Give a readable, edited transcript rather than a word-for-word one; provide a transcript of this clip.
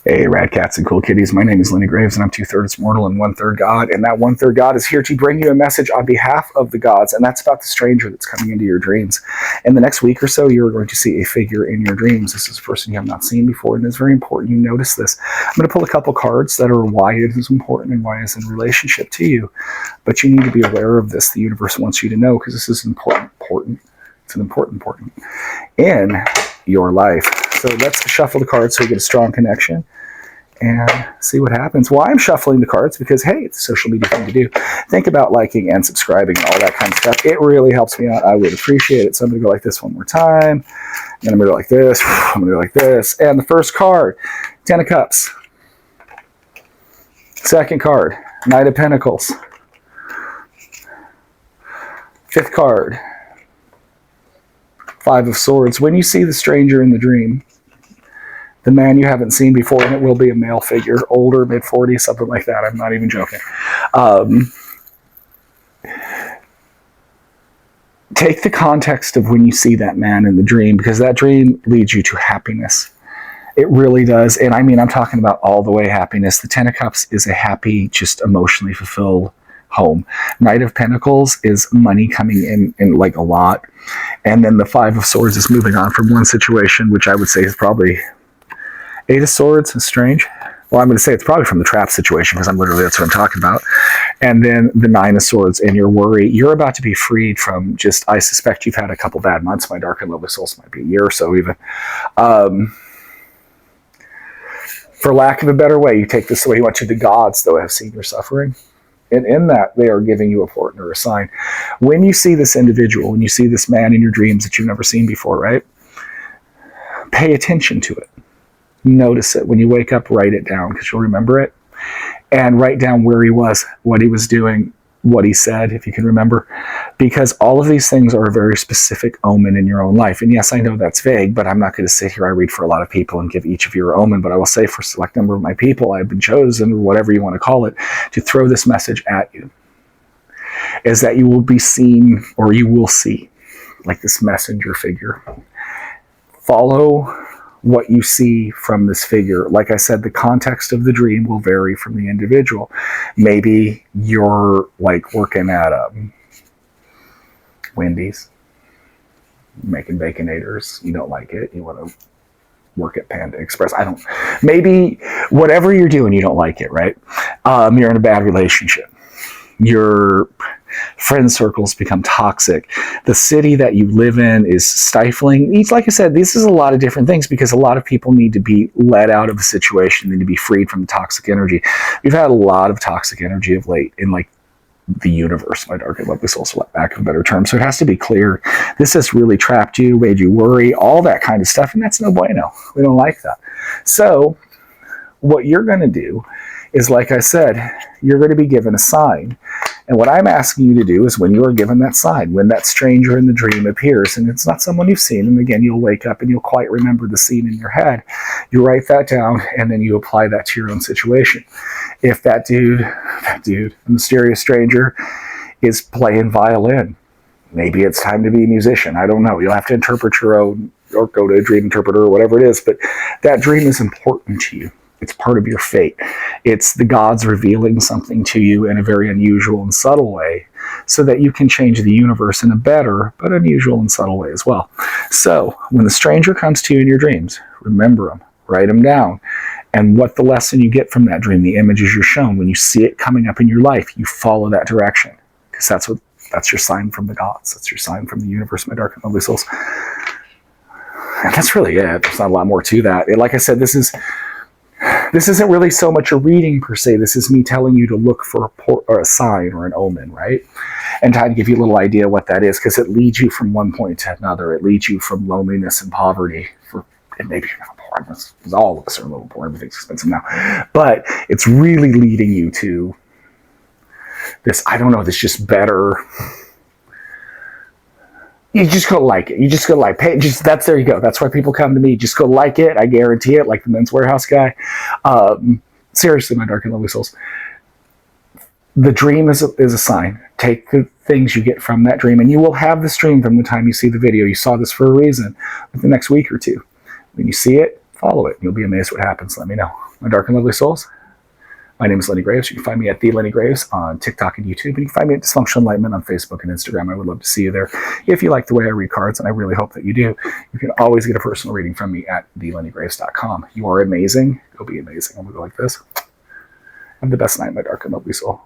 Hey, rad cats and cool kitties. My name is Lenny Graves, and I'm 2/3 mortal and 1/3 God. And that 1/3 God is here to bring you a message on behalf of the gods, and that's about the stranger that's coming into your dreams. In the next week or so, you're going to see a figure in your dreams. This is a person you have not seen before, and it's very important you notice this. I'm going to pull a couple cards that are why it is important and why it's in relationship to you. But you need to be aware of this. The universe wants you to know, because this is important. It's an important in your life. So let's shuffle the cards so we get a strong connection and see what happens. Why I'm shuffling the cards, because hey, it's a social media thing to do. Think about liking and subscribing and all that kind of stuff. It really helps me out. I would appreciate it. So I'm going to go like this one more time. Then I'm going to go like this. I'm going to go like this. And the first card, 10 of Cups. Second card, Knight of Pentacles. Fifth card, 5 of Swords. When you see the stranger in the dream, the man you haven't seen before, and it will be a male figure, older, mid-40s, something like that. I'm not even joking. Take the context of when you see that man in the dream, because that dream leads you to happiness. It really does. And I mean, I'm talking about all the way happiness. The 10 of Cups is a happy, just emotionally fulfilled home. Knight of Pentacles is money coming in like a lot. And then the 5 of Swords is moving on from one situation, which I would say is probably 8 of Swords is strange. Well, I'm going to say it's probably from the trap situation, because that's what I'm talking about. And then the 9 of Swords and your worry. You're about to be freed from just, I suspect you've had a couple bad months. My dark and lovely souls might be a year or so even. For lack of a better way, you take this away. You want to, the gods, though, have seen your suffering. And in that, they are giving you a portent or a sign. When you see this individual, when you see this man in your dreams that you've never seen before, right? Pay attention to it. Notice it. When you wake up, write it down, because you'll remember it. And write down where he was, what he was doing, what he said, if you can remember. Because all of these things are a very specific omen in your own life. And yes, I know that's vague, but I'm not going to sit here. I read for a lot of people and give each of you your omen. But I will say, for a select number of my people, I've been chosen, or whatever you want to call it, to throw this message at you. Is that you will be seen, or you will see, like this messenger figure. Follow what you see from this figure. Like I said, the context of the dream will vary from the individual. Maybe you're like working at Wendy's, making Baconators. You don't like it. You want to work at Panda Express. Maybe whatever you're doing, you don't like it, right? You're in a bad relationship. Your friend circles become toxic. The city that you live in is stifling. Like I said, this is a lot of different things, because a lot of people need to be let out of the situation. They need to be freed from the toxic energy. We've had a lot of toxic energy of late in like the universe, my dark and lovely souls, for lack of a better term. So it has to be clear. This has really trapped you, made you worry, all that kind of stuff. And that's no bueno. We don't like that. So what you're going to do is, like I said, you're going to be given a sign. And what I'm asking you to do is, when you are given that sign, when that stranger in the dream appears, and it's not someone you've seen, and again, you'll wake up and you'll quite remember the scene in your head, you write that down, and then you apply that to your own situation. If that dude, the mysterious stranger, is playing violin, maybe it's time to be a musician. I don't know. You'll have to interpret your own, or go to a dream interpreter, or whatever it is, but that dream is important to you. It's part of your fate. It's the gods revealing something to you in a very unusual and subtle way, so that you can change the universe in a better but unusual and subtle way as well. So when the stranger comes to you in your dreams, remember them, write them down. And what the lesson you get from that dream, the images you're shown, when you see it coming up in your life, you follow that direction, because that's your sign from the gods. That's your sign from the universe, my dark and lovely souls. And that's really it. There's not a lot more to that. Like I said, this isn't really so much a reading per se. This is me telling you to look for a sign or an omen, right? And try to give you a little idea what that is, because it leads you from one point to another. It leads you from loneliness and poverty. And maybe you're not poor, because all of us are a little poor. Everything's expensive now. But it's really leading you to this, I don't know, this just better. You just go like it. You just go like, hey, there you go. That's why people come to me. Just go like it. I guarantee it, like the Men's Warehouse guy. Seriously, my dark and lovely souls. The dream is a sign. Take the things you get from that dream, and you will have this dream from the time you see the video. You saw this for a reason. With the next week or two, when you see it, follow it. You'll be amazed what happens. Let me know. My dark and lovely souls. My name is Lenny Graves. You can find me at The Lenny Graves on TikTok and YouTube. And you can find me at Dysfunctional Enlightenment on Facebook and Instagram. I would love to see you there. If you like the way I read cards, and I really hope that you do, you can always get a personal reading from me at TheLennyGraves.com. You are amazing. Go be amazing. I'm going to go like this. Have the best night, my dark and lovely soul.